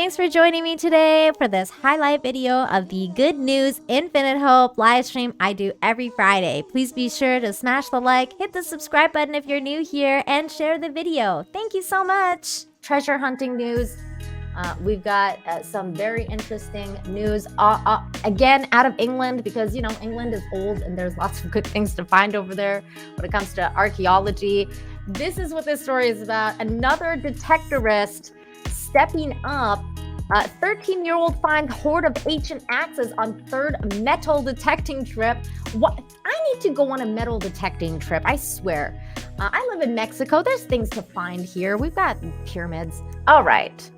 Thanks for joining me today for this highlight video of the Good News Infinite Hope live stream I do every Friday. Please be sure to smash the like, hit the subscribe button if you're new here, and share the video. Thank you so much. Treasure hunting news. We've got some very interesting news, again, out of England, because, you know, England is old and there's lots of good things to find over there when it comes to archaeology. This is what this story is about. Another detectorist stepping up. 13-year-old finds hoard of ancient axes on third metal detecting trip. What? I need to go on a metal detecting trip, I swear. I live in Mexico. There's things to find here. We've got pyramids. All right.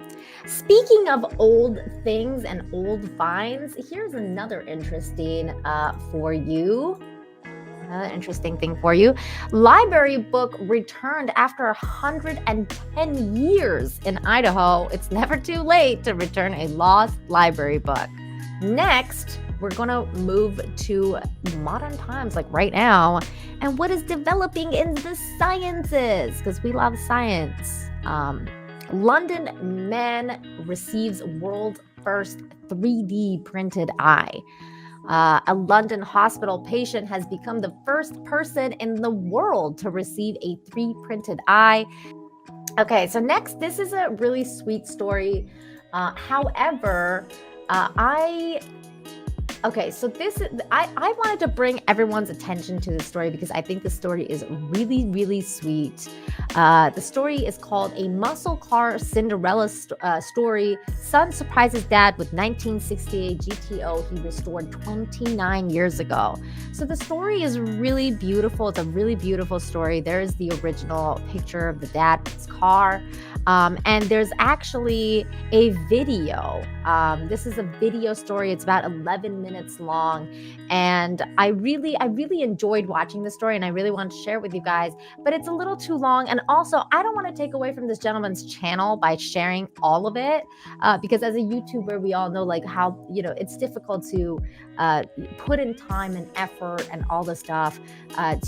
Speaking of old things and old finds, here's another interesting thing for you. Library book returned after 110 years in Idaho. It's never too late to return a lost library book. Next, we're going to move to modern times, like right now, and what is developing in the sciences, because we love science. London man receives world's first 3D printed eye. A London hospital patient has become the first person in the world to receive a 3D printed eye. Okay, so next, this is a really sweet story. However, I wanted to bring everyone's attention to this story because I think the story is really, really sweet. The story is called A Muscle Car Cinderella Story. Son surprises dad with 1968 GTO he restored 29 years ago. So the story is really beautiful. It's a really beautiful story. There's the original picture of the dad's car. And there's actually a video. This is a video story. It's about 11 minutes long. And I really enjoyed watching the story and I really want to share it with you guys, but it's a little too long. And also, I don't want to take away from this gentleman's channel by sharing all of it, because as a YouTuber, we all know like how, you know, it's difficult to put in time and effort and all the stuff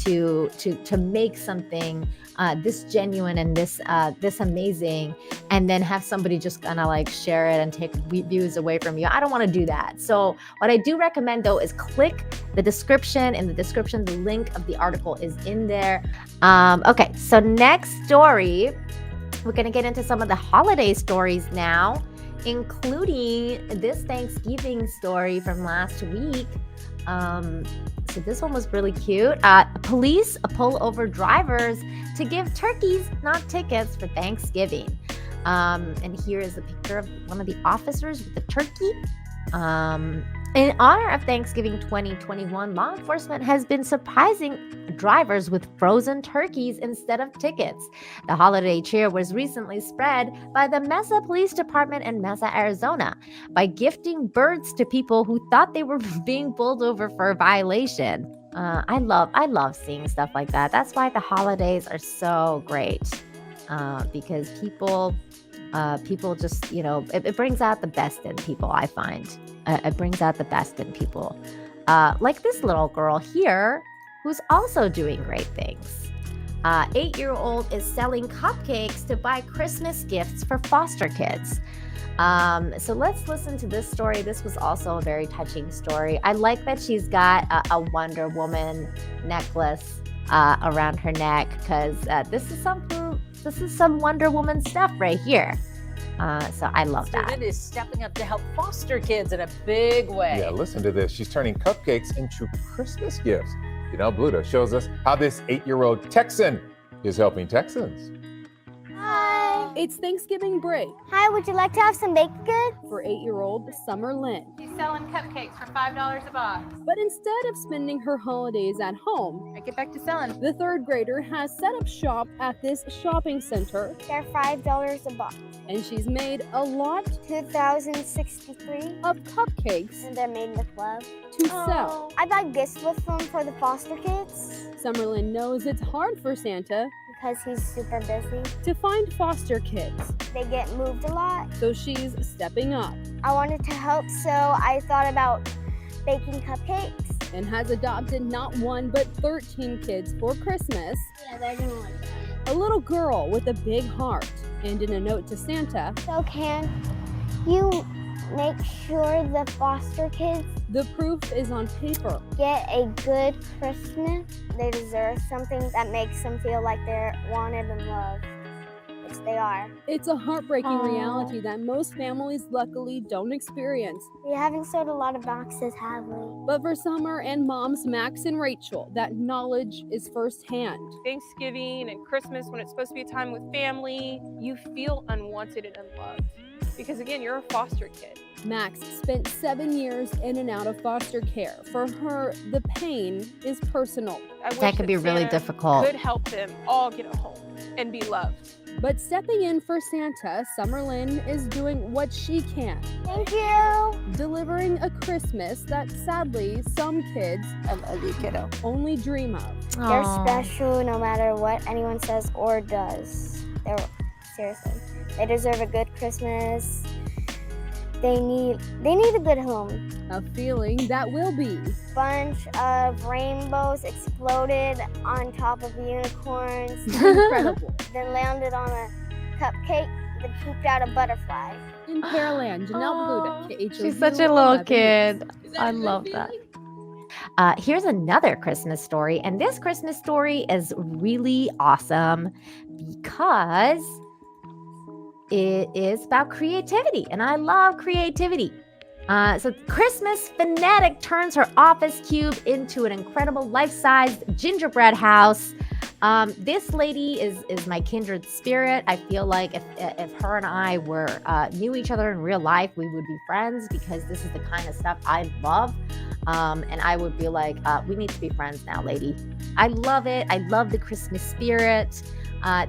to make something this genuine and this amazing, and then have somebody just kind of like share it and take views away from you. I don't want to do that. So what I do recommend though is click the description. In the description, the link of the article is in there. Okay, so next story, we're going to get into some of the holiday stories now, including this Thanksgiving story from last week. So this one was really cute. Police pull over drivers to give turkeys, not tickets, for Thanksgiving. And here is a picture of one of the officers with the turkey. In honor of Thanksgiving 2021, law enforcement has been surprising drivers with frozen turkeys instead of tickets. The holiday cheer was recently spread by the Mesa Police Department in Mesa, Arizona, by gifting birds to people who thought they were being pulled over for a violation. I love seeing stuff like that. That's why the holidays are so great, because people just, you know, it brings out the best in people, I find. It brings out the best in people. Like this little girl here, who's also doing great things. 8-year-old is selling cupcakes to buy Christmas gifts for foster kids. So let's listen to this story. This was also a very touching story. I like that she's got a Wonder Woman necklace around her neck, because this is some Wonder Woman stuff right here. So I love that. Student is stepping up to help foster kids in a big way. Yeah, listen to this. She's turning cupcakes into Christmas gifts. Janelle Bluda shows us how this 8-year-old Texan is helping Texans. Hi. It's Thanksgiving break Hi, would you like to have some baked goods? for 8-year-old Summer Lynn. She's selling cupcakes for $5 a box. But instead of spending her holidays at home, I get back to selling. the third grader has set up shop at this shopping center, They're $5 a box. and she's made a lot 2,063, of cupcakes and they're made with love. to sell. I bought gifts with them for the foster kids Summer Lynn knows it's hard for Santa because he's super busy. to find foster kids, They get moved a lot. so she's stepping up I wanted to help, so I thought about baking cupcakes. and has adopted not one but 13 kids for Christmas. Yeah, they're gonna like that. A little girl with a big heart, and in a note to Santa, So can You make sure the foster kids The proof is on paper. get a good Christmas. They deserve something that makes them feel like they're wanted and loved, which they are. It's a heartbreaking Aw. reality that most families luckily don't experience. We haven't sold a lot of boxes, have we? But for Summer and moms Max and Rachel, that knowledge is firsthand. Thanksgiving and Christmas, when it's supposed to be a time with family, you feel unwanted and unloved. Because again, you're a foster kid. Max spent 7 years in and out of foster care. For her, the pain is personal. I wish That could be really Santa difficult. could help them all get a home and be loved. But stepping in for Santa, Summer Lynn is doing what she can, Thank you. delivering a Christmas that sadly some kids, I love you, kiddo. only dream of. They're Aw. special no matter what anyone says or does. Seriously. They deserve a good Christmas. They need a good home. A feeling that will be Bunch of rainbows exploded on top of unicorns, incredible. then landed on a cupcake that pooped out a butterfly. In Pearland, Janelle Aw, Beluda, KHOU she's such a little 11 kid. News. I love that. Here's another Christmas story, and this Christmas story is really awesome because it is about creativity, and I love creativity. So Christmas fanatic turns her office cube into an incredible life-sized gingerbread house. This lady is my kindred spirit. I feel like if her and I were knew each other in real life, we would be friends because this is the kind of stuff I love. And I would be like, we need to be friends now, lady. I love it. I love the Christmas spirit.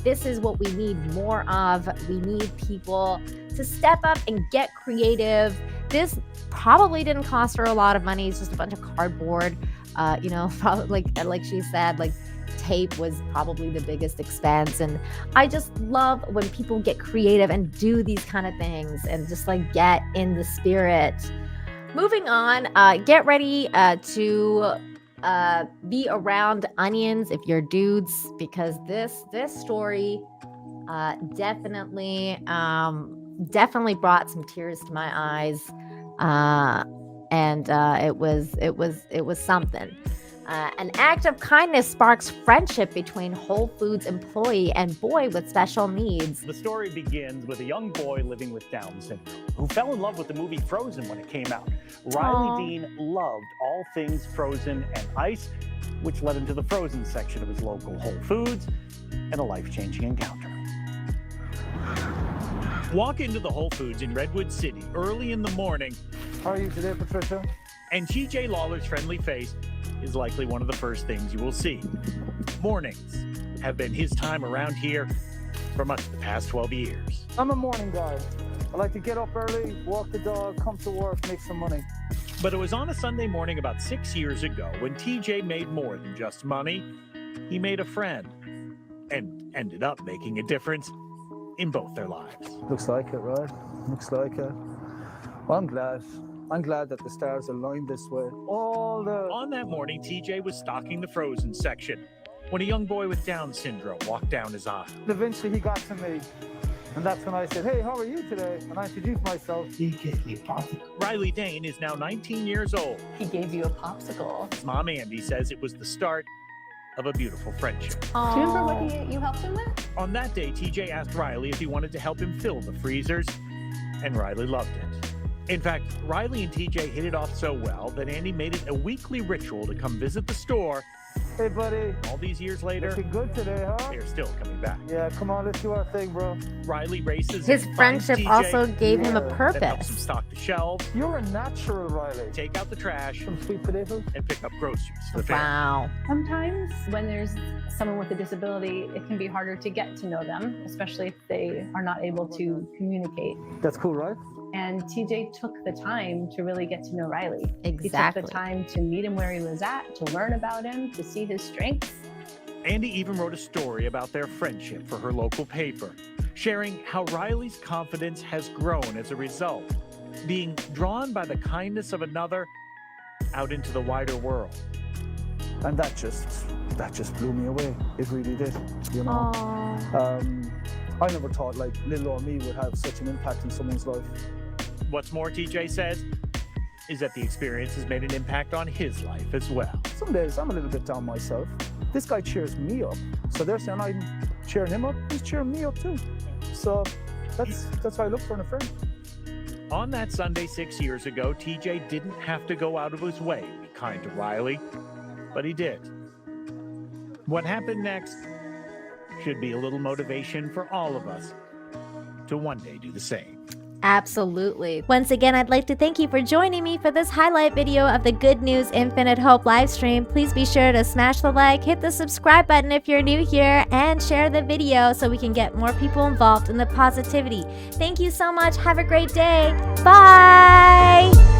This is what we need more of. We need people to step up and get creative. This probably didn't cost her a lot of money. It's just a bunch of cardboard. Probably like she said, like tape was probably the biggest expense. And I just love when people get creative and do these kind of things and just like get in the spirit. Moving on, get ready to be around onions if you're dudes, because this story definitely brought some tears to my eyes, and it was something. An act of kindness sparks friendship between Whole Foods employee and boy with special needs. The story begins with a young boy living with Down syndrome who fell in love with the movie Frozen when it came out. Riley Dean loved all things frozen and ice, which led him to the frozen section of his local Whole Foods and a life-changing encounter. Walk into the Whole Foods in Redwood City early in the morning, How are you today, Patricia? and TJ Lawler's friendly face is likely one of the first things you will see. Mornings have been his time around here for much of the past 12 years. I'm a morning guy. I like to get up early, walk the dog, come to work, make some money. But it was on a Sunday morning about 6 years ago when TJ made more than just money. He made a friend and ended up making a difference in both their lives. Looks like it, right? Looks like it. Well, I'm glad. I'm glad that the stars aligned this way. On that morning, TJ was stocking the frozen section when a young boy with Down syndrome walked down his aisle. Eventually he got to me. And that's when I said, hey, how are you today? And I introduced myself. He gave me a popsicle. Riley Dane is now 19 years old. He gave you a popsicle. His mom, Andy, says it was the start of a beautiful friendship. Do you remember what you helped him with? On that day, TJ asked Riley if he wanted to help him fill the freezers, and Riley loved it. In fact, Riley and TJ hit it off so well that Andy made it a weekly ritual to come visit the store. Hey, buddy. All these years later, Looking good today, huh? they're still coming back. Yeah, come on, let's do our thing, bro. Riley races. His and finds friendship TJ, also gave him a Yeah. that helps him purpose. stock the shelves, You're a natural, Riley. take out the trash, Some sweet potatoes. and pick up groceries for the family. Wow. Sometimes when there's someone with a disability, it can be harder to get to know them, especially if they are not able to communicate. That's cool, right? And TJ took the time to really get to know Riley. Exactly. He took the time to meet him where he was at, to learn about him, to see his strengths. Andy even wrote a story about their friendship for her local paper, sharing how Riley's confidence has grown as a result, being drawn by the kindness of another out into the wider world. And that just blew me away. It really did, you know. Aww. I never thought like little old me would have such an impact in someone's life. What's more, TJ says, is that the experience has made an impact on his life as well. Some days I'm a little bit down myself. This guy cheers me up. So they're saying I'm cheering him up. He's cheering me up too. So that's how I look for in a friend. On that Sunday 6 years ago, TJ didn't have to go out of his way to be kind to Riley, but he did. What happened next should be a little motivation for all of us to one day do the same. Absolutely. Once again, I'd like to thank you for joining me for this highlight video of the Good News Infinite Hope live stream. Please be sure to smash the like, hit the subscribe button if you're new here, and share the video so we can get more people involved in the positivity. Thank you so much. Have a great day. Bye.